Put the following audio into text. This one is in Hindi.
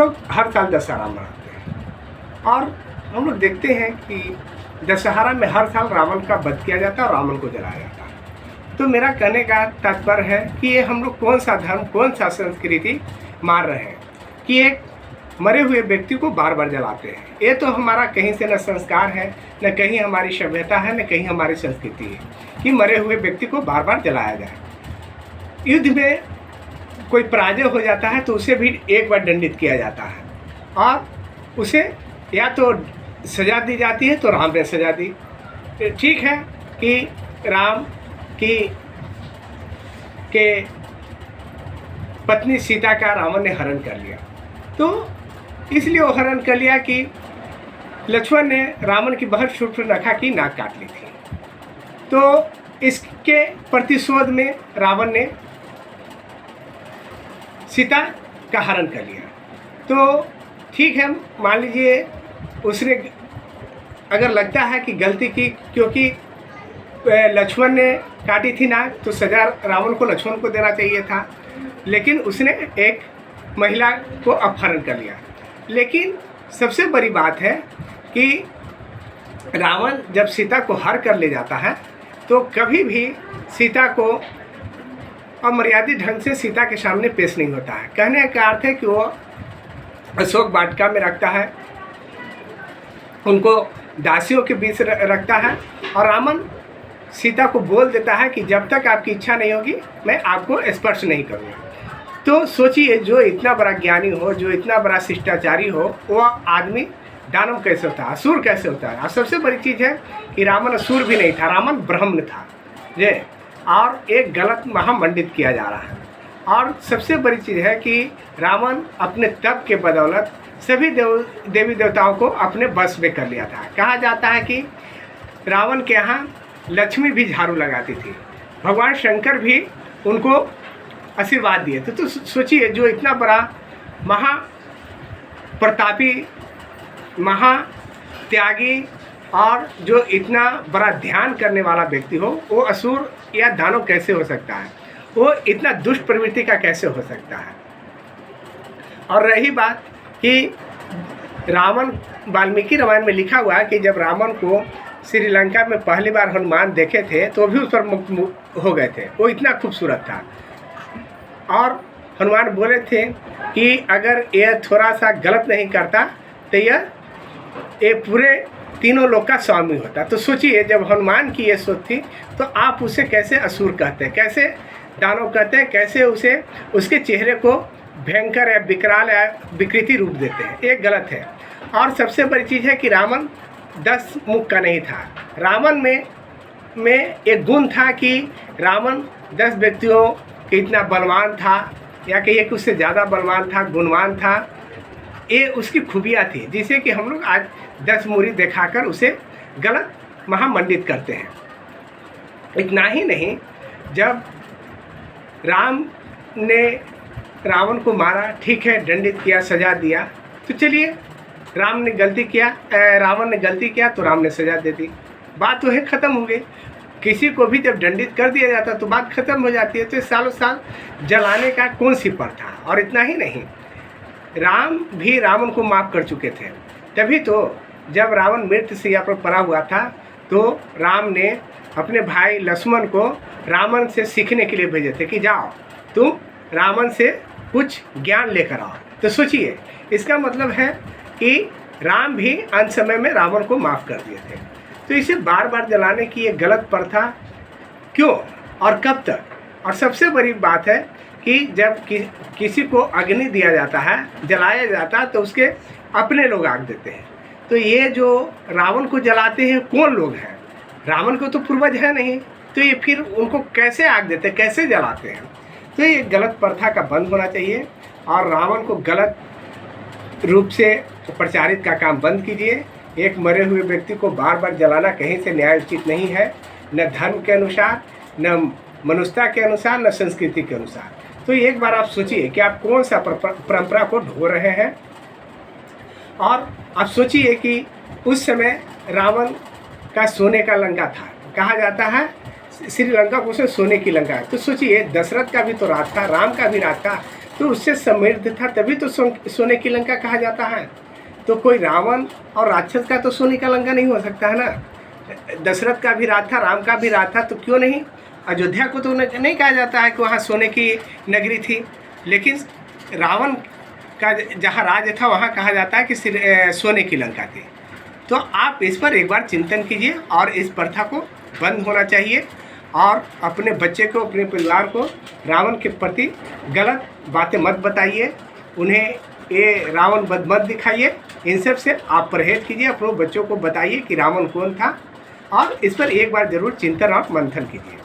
लोग हर साल दशहरा मनाते हैं और हम लोग देखते हैं कि दशहरा में हर साल रावण का वध किया जाता है और रावण को जलाया जाता है। तो मेरा कहने का तात्पर्य है कि ये हम लोग कौन सा धर्म, कौन सा संस्कृति मान रहे हैं कि एक मरे हुए व्यक्ति को बार बार जलाते हैं। ये तो हमारा कहीं से न संस्कार है, न कहीं हमारी सभ्यता है, न कहीं हमारी संस्कृति है कि मरे हुए व्यक्ति को बार बार जलाया जाए। युद्ध में कोई पराजय हो जाता है तो उसे भी एक बार दंडित किया जाता है और उसे या तो सजा दी जाती है। तो राम ने सजा दी। ठीक है कि राम की के पत्नी सीता का रावण ने हरण कर लिया, तो इसलिए वो हरण कर लिया कि लक्ष्मण ने रावण की बहन शूर्पणखा की नाक काट ली थी। तो इसके प्रतिशोध में रावण ने सीता का हरण कर लिया। तो ठीक है, मान लीजिए उसने अगर लगता है कि गलती की, क्योंकि लक्ष्मण ने काटी थी नाक, तो सजा रावण को लक्ष्मण को देना चाहिए था, लेकिन उसने एक महिला को अपहरण कर लिया। लेकिन सबसे बड़ी बात है कि रावण जब सीता को हर कर ले जाता है तो कभी भी सीता को अमर्यादित ढंग से सीता के सामने पेश नहीं होता है। कहने का अर्थ है कि वो अशोक वाटिका में रखता है, उनको दासियों के बीच रखता है और रावण सीता को बोल देता है कि जब तक आपकी इच्छा नहीं होगी मैं आपको स्पर्श नहीं करूँगा। तो सोचिए, जो इतना बड़ा ज्ञानी हो, जो इतना बड़ा शिष्टाचारी हो, वो आदमी दानव कैसे होता है, असुर कैसे होता है। और सबसे बड़ी चीज़ है कि रावण असुर भी नहीं था, रावण ब्राह्मण था ये, और एक गलत महामंडित किया जा रहा है। और सबसे बड़ी चीज़ है कि रावण अपने तप के बदौलत सभी देवी देवताओं को अपने बस में कर लिया था। कहा जाता है कि रावण के यहाँ लक्ष्मी भी झाड़ू लगाती थी, भगवान शंकर भी उनको आशीर्वाद दिए थे। तो सोचिए, जो इतना बड़ा महाप्रतापी, महात्यागी और जो इतना बड़ा ध्यान करने वाला व्यक्ति हो, वो असुर या दानव कैसे हो सकता है, वो इतना दुष्ट प्रवृत्ति का कैसे हो सकता है। और रही बात कि रावण, वाल्मीकि रामायण में लिखा हुआ है कि जब रावण को श्रीलंका में पहली बार हनुमान देखे थे तो भी उस पर मुक्त हो गए थे, वो इतना खूबसूरत था। और हनुमान बोले थे कि अगर यह थोड़ा सा गलत नहीं करता तो ये पूरे तीनों लोग का स्वामी होता। तो सोचिए, जब हनुमान की ये सोच थी तो आप उसे कैसे असुर कहते हैं, कैसे दानव कहते हैं, कैसे उसे उसके चेहरे को भयंकर या विकराल या विकृति रूप देते हैं। ये गलत है। और सबसे बड़ी चीज़ है कि रावण 10 मुख का नहीं था। रावण में एक गुण था कि रावण 10 व्यक्तियों के इतना बलवान था, या कहिए कि उससे ज़्यादा बलवान था, गुणवान था। ये उसकी खूबियाँ थी, जिसे कि हम लोग आज 10 मूरी दिखाकर उसे गलत महामंडित करते हैं। इतना ही नहीं, जब राम ने रावण को मारा, ठीक है, दंडित किया, सजा दिया, तो चलिए राम ने गलती किया, रावण ने गलती किया तो राम ने सजा दे दी, बात तो है ख़त्म हो गई। किसी को भी जब दंडित कर दिया जाता तो बात खत्म हो जाती है। तो सालों साल जलाने का कौन सी पर था। और इतना ही नहीं, राम भी रावण को माफ़ कर चुके थे। तभी तो जब रावण मृत्यु शैया पर पड़ा हुआ था तो राम ने अपने भाई लक्ष्मण को रावण से सीखने के लिए भेजे थे कि जाओ तुम रावण से कुछ ज्ञान लेकर आओ। तो सोचिए, इसका मतलब है कि राम भी अंत समय में रावण को माफ़ कर दिए थे। तो इसे बार बार जलाने की ये गलत प्रथा क्यों और कब तक। और सबसे बड़ी बात है कि जब किसी को अग्नि दिया जाता है, जलाया जाता है, तो उसके अपने लोग आग देते हैं। तो ये जो रावण को जलाते हैं कौन लोग हैं, रावण को तो पूर्वज है नहीं, तो ये फिर उनको कैसे आग देते हैं, कैसे जलाते हैं। तो ये गलत प्रथा का बंद होना चाहिए और रावण को गलत रूप से प्रचारित का काम बंद कीजिए। एक मरे हुए व्यक्ति को बार बार जलाना कहीं से न्याय उचित नहीं है, न धर्म के अनुसार, न मनुष्यता के अनुसार, न संस्कृति के अनुसार। तो एक बार आप सोचिए कि आप कौन सा परंपरा को ढो रहे हैं। और आप सोचिए कि उस समय रावण का सोने का लंका था, कहा जाता है श्रीलंका को उसे सोने की लंका है। तो सोचिए, दशरथ का भी तो राज था, राम का भी राज था। तो उससे समृद्ध था, तभी तो सोने की लंका कहा जाता है। तो कोई रावण और राक्षस का तो सोने का लंका नहीं हो सकता है ना। दशरथ का भी राज था, राम का भी राज था, तो क्यों नहीं अयोध्या को तो नहीं कहा जाता है कि वहाँ सोने की नगरी थी, लेकिन रावण का जहाँ राज था वहाँ कहा जाता है कि सोने की लंका थी। तो आप इस पर एक बार चिंतन कीजिए और इस प्रथा को बंद होना चाहिए, और अपने बच्चे को, अपने परिवार को रावण के प्रति गलत बातें मत बताइए, उन्हें ये रावण बद मत दिखाइए। इन सब से आप परहेज कीजिए, अपने बच्चों को बताइए कि रावण कौन था, और इस पर एक बार ज़रूर चिंतन और मंथन कीजिए।